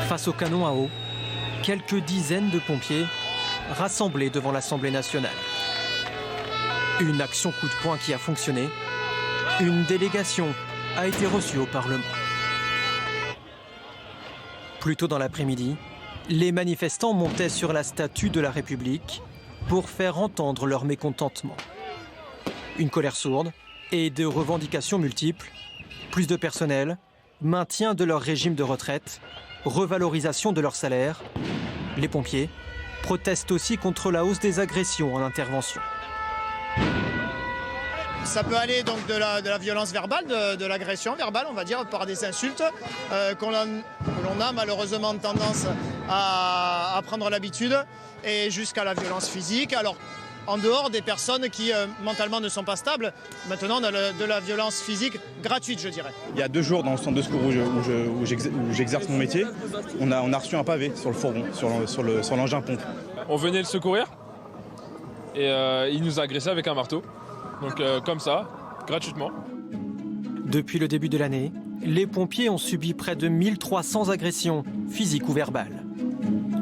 Face au canon à eau, quelques dizaines de pompiers rassemblés devant l'Assemblée nationale. Une action coup de poing qui a fonctionné. Une délégation a été reçue au Parlement. Plus tôt dans l'après-midi, les manifestants montaient sur la statue de la République pour faire entendre leur mécontentement. Une colère sourde et des revendications multiples. Plus de personnel, maintien de leur régime de retraite, revalorisation de leur salaire. Les pompiers protestent aussi contre la hausse des agressions en intervention. Ça peut aller donc de la violence verbale, de l'agression verbale, on va dire, par des insultes que l'on a malheureusement tendance à prendre l'habitude, et jusqu'à la violence physique. Alors, en dehors des personnes qui mentalement ne sont pas stables, maintenant on a de la violence physique gratuite, je dirais. Il y a 2 jours dans le centre de secours où j'exerce mon métier, on a reçu un pavé sur le fourgon, sur l'engin pompe. On venait le secourir et il nous a agressé avec un marteau. Donc comme ça, gratuitement. Depuis le début de l'année, les pompiers ont subi près de 1300 agressions, physiques ou verbales.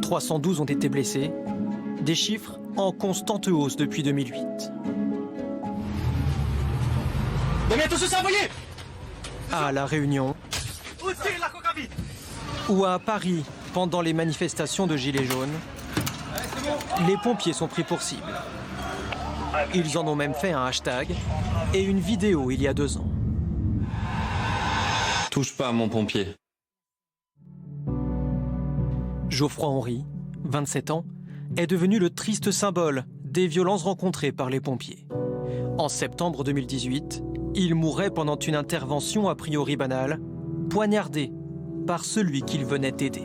312 ont été blessés, des chiffres en constante hausse depuis 2008. À La Réunion ou à Paris, pendant les manifestations de Gilets jaunes, les pompiers sont pris pour cible. Ils en ont même fait un hashtag et une vidéo il y a 2 ans. Touche pas à mon pompier. Geoffroy Henry, 27 ans, est devenu le triste symbole des violences rencontrées par les pompiers. En septembre 2018, il mourait pendant une intervention a priori banale, poignardé par celui qu'il venait d'aider.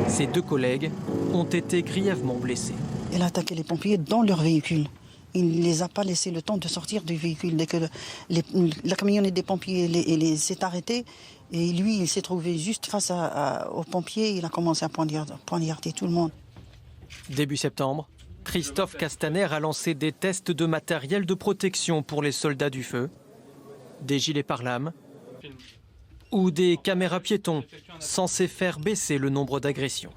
Ses 2 collègues ont été grièvement blessés. Il a attaqué les pompiers dans leur véhicule. Il ne les a pas laissé le temps de sortir du véhicule. Dès que la camionnette des pompiers s'est arrêtée, et lui, il s'est trouvé juste face aux pompiers, il a commencé à poignarder tout le monde. Début septembre, Christophe Castaner a lancé des tests de matériel de protection pour les soldats du feu, des gilets pare-lames ou des caméras piétons censées faire baisser le nombre d'agressions.